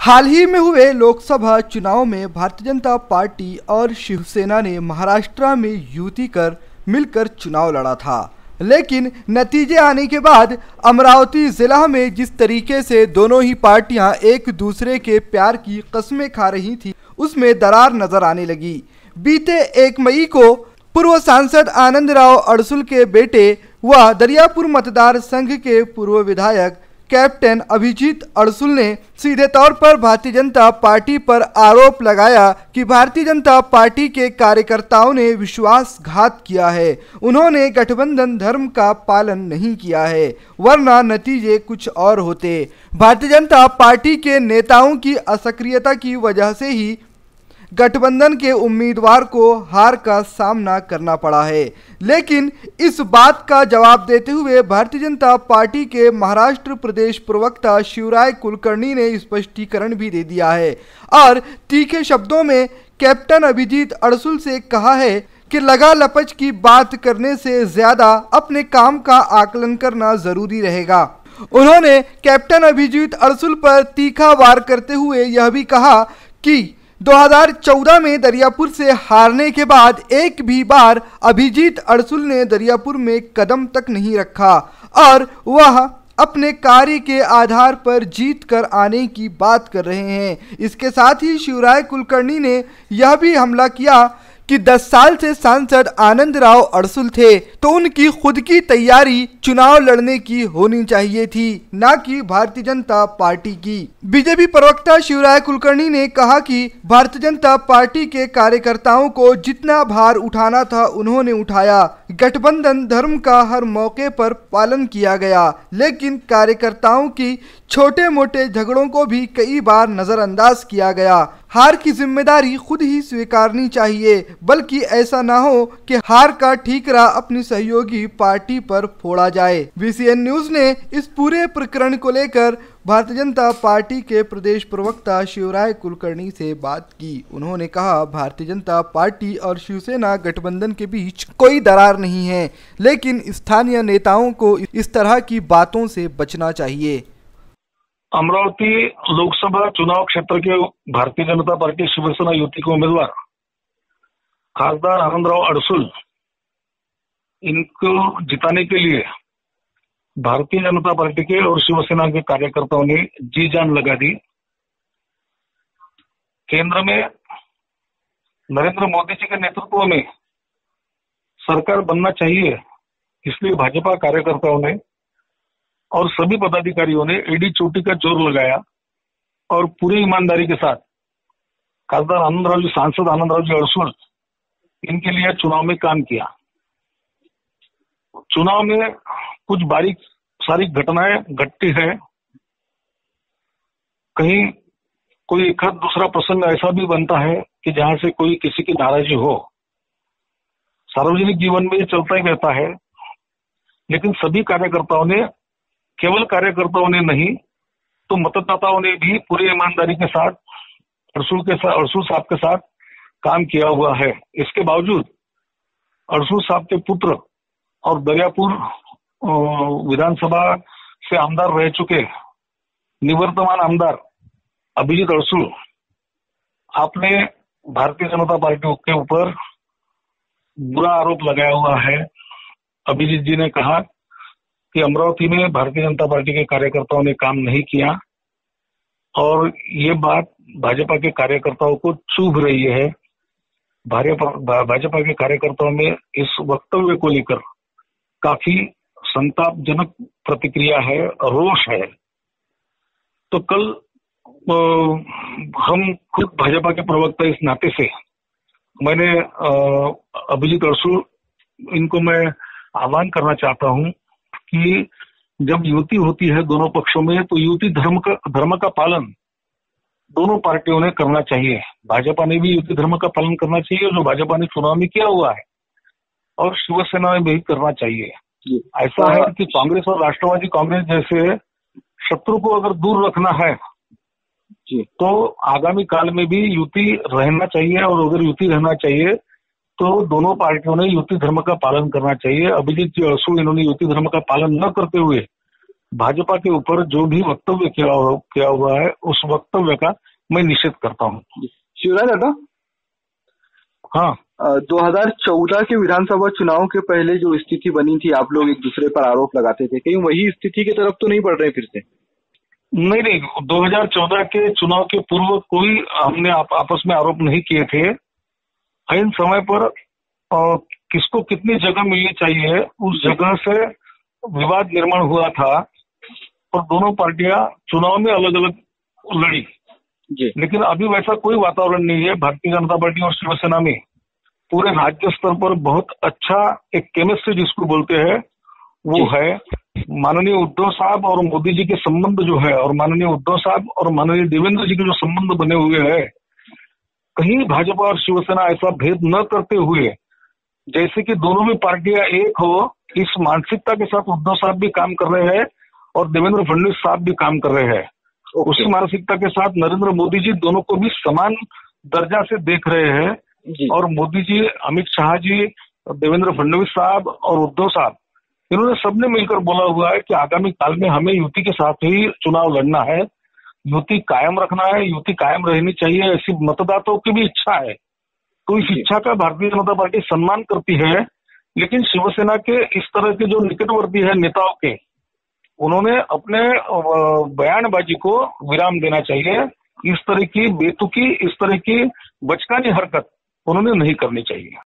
हाल ही में हुए लोकसभा चुनाव में भारतीय जनता पार्टी और शिवसेना ने महाराष्ट्र में युति कर मिलकर चुनाव लड़ा था, लेकिन नतीजे आने के बाद अमरावती जिला में जिस तरीके से दोनों ही पार्टियां एक दूसरे के प्यार की कस्में खा रही थी, उसमें दरार नजर आने लगी। बीते 1 मई को पूर्व सांसद आनंदराव अड़सुल के बेटे व दरियापुर मतदार संघ के पूर्व विधायक कैप्टन अभिजीत अड़सुल ने सीधे तौर पर भारतीय जनता पार्टी पर आरोप लगाया कि भारतीय जनता पार्टी के कार्यकर्ताओं ने विश्वासघात किया है। उन्होंने गठबंधन धर्म का पालन नहीं किया है, वरना नतीजे कुछ और होते। भारतीय जनता पार्टी के नेताओं की असक्रियता की वजह से ही गठबंधन के उम्मीदवार को हार का सामना करना पड़ा है। लेकिन इस बात का जवाब देते हुए भारतीय जनता पार्टी के महाराष्ट्र प्रदेश प्रवक्ता शिवराय कुलकर्णी ने स्पष्टीकरण भी दे दिया है और तीखे शब्दों में कैप्टन अभिजीत अड़सुल से कहा है कि लगा लपच की बात करने से ज्यादा अपने काम का आकलन करना जरूरी रहेगा। उन्होंने कैप्टन अभिजीत अड़सुल पर तीखा वार करते हुए यह भी कहा कि 2014 में दरियापुर से हारने के बाद एक भी बार अभिजीत अड़सुल ने दरियापुर में कदम तक नहीं रखा और वह अपने कार्य के आधार पर जीत कर आने की बात कर रहे हैं। इसके साथ ही शिवराय कुलकर्णी ने यह भी हमला किया कि 10 साल से सांसद आनंदराव अड़सुल थे, तो उनकी खुद की तैयारी चुनाव लड़ने की होनी चाहिए थी, न कि भारतीय जनता पार्टी की। बीजेपी प्रवक्ता शिवराय कुलकर्णी ने कहा कि भारतीय जनता पार्टी के कार्यकर्ताओं को जितना भार उठाना था उन्होंने उठाया। गठबंधन धर्म का हर मौके पर पालन किया गया, लेकिन कार्यकर्ताओं की छोटे मोटे झगड़ों को भी कई बार नजरअंदाज किया गया। हार की जिम्मेदारी खुद ही स्वीकारनी चाहिए, बल्कि ऐसा ना हो कि हार का ठीकरा अपनी सहयोगी पार्टी पर फोड़ा जाए। VCN न्यूज ने इस पूरे प्रकरण को लेकर भारतीय जनता पार्टी के प्रदेश प्रवक्ता शिवराय कुलकर्णी से बात की। उन्होंने कहा, भारतीय जनता पार्टी और शिवसेना गठबंधन के बीच कोई दरार नहीं है, लेकिन स्थानीय नेताओं को इस तरह की बातों से बचना चाहिए। अमरावती लोकसभा चुनाव क्षेत्र के भारतीय जनता पार्टी शिवसेना युति के उम्मीदवार खासदार आनंदराव अड़सुल, इनको जिताने के लिए भारतीय जनता पार्टी के और शिवसेना के कार्यकर्ताओं ने जी जान लगा दी। केंद्र में नरेंद्र मोदी जी के नेतृत्व में सरकार बनना चाहिए, इसलिए भाजपा कार्यकर्ताओं ने और सभी पदाधिकारियों ने एडी चोटी का जोर लगाया और पूरी ईमानदारी के साथ खासदार सांसद आनंदराव जी अड़सुल इनके लिए चुनाव में काम किया। चुनाव में कुछ बारीक सारी घटनाएं घटती है, कहीं कोई एक दूसरा प्रसंग ऐसा भी बनता है कि जहां से कोई किसी की नाराजगी हो। सार्वजनिक जीवन में ये चलता ही रहता है, लेकिन सभी कार्यकर्ताओं ने, केवल कार्यकर्ताओं ने नहीं तो मतदाताओं ने भी पूरी ईमानदारी के साथ अड़सुल साहब के साथ काम किया हुआ है। इसके बावजूद अड़सुल साहब के पुत्र और दरियापुर विधानसभा से आमदार रह चुके निवर्तमान आमदार अभिजीत अड़सुल, आपने भारतीय जनता पार्टी के ऊपर बुरा आरोप लगाया हुआ है। अभिजीत जी ने कहा कि अमरावती में भारतीय जनता पार्टी के कार्यकर्ताओं ने काम नहीं किया और ये बात भाजपा के कार्यकर्ताओं को चुभ रही है। भाजपा के कार्यकर्ताओं में इस वक्तव्य को लेकर काफी संतापजनक प्रतिक्रिया है, रोष है। तो कल हम खुद भाजपा के प्रवक्ता इस नाते से मैंने अभिजीत अड़सुल, इनको मैं आह्वान करना चाहता हूं कि जब युति होती है दोनों पक्षों में, तो युति धर्म का पालन दोनों पार्टियों ने करना चाहिए। भाजपा ने भी युति धर्म का पालन करना चाहिए, जो भाजपा ने चुनाव में किया हुआ है, और शिवसेना ने भी करना चाहिए। ऐसा है कि कांग्रेस और राष्ट्रवादी कांग्रेस जैसे शत्रु को अगर दूर रखना है तो आगामी काल में भी युति रहना चाहिए, और अगर युति रहना चाहिए तो दोनों पार्टियों ने युति धर्म का पालन करना चाहिए। अभिजीत जी अड़सुल, इन्होंने युति धर्म का पालन न करते हुए भाजपा के ऊपर जो भी वक्तव्य किया हुआ है उस वक्तव्य का मैं निषेध करता हूँ। शिवराज दादा, हाँ, 2014 के विधानसभा चुनाव के पहले जो स्थिति बनी थी, आप लोग एक दूसरे पर आरोप लगाते थे, कहीं वही स्थिति की तरफ तो नहीं बढ़ रहे फिर से? नहीं, 2014 के चुनाव के पूर्व कोई हमने आपस में आरोप नहीं किए थे। इन समय पर किसको कितनी जगह मिलनी चाहिए उस जगह से विवाद निर्माण हुआ था और दोनों पार्टियां चुनाव में अलग अलग लड़ी जी। लेकिन अभी वैसा कोई वातावरण नहीं है। भारतीय जनता पार्टी और शिवसेना में पूरे राज्य स्तर पर बहुत अच्छा एक केमिस्ट्री जिसको बोलते हैं वो है। माननीय उद्धव साहब और मोदी जी के संबंध जो है और माननीय उद्धव साहब और माननीय देवेंद्र जी के जो संबंध बने हुए हैं, कहीं भाजपा और शिवसेना ऐसा भेद न करते हुए जैसे कि दोनों भी पार्टियां एक हो, इस मानसिकता के साथ उद्धव साहब भी काम कर रहे हैं और देवेंद्र फडणवीस साहब भी काम कर रहे हैं। उसी मानसिकता के साथ नरेंद्र मोदी जी दोनों को भी समान दर्जा से देख रहे हैं और मोदी जी, अमित शाह जी, देवेंद्र फडणवीस साहब और उद्धव साहब, इन्होंने सबने मिलकर बोला हुआ है कि आगामी काल में हमें युति के साथ ही चुनाव लड़ना है, युति कायम रखना है, युति कायम रहनी चाहिए, ऐसी मतदाताओं की भी इच्छा है। तो इस इच्छा का भारतीय जनता पार्टी सम्मान करती है। लेकिन शिवसेना के इस तरह के जो निकटवर्ती है नेताओं के, उन्होंने अपने बयानबाजी को विराम देना चाहिए। इस तरह की बेतुकी, इस तरह की बचकानी हरकत उन्होंने नहीं करनी चाहिए।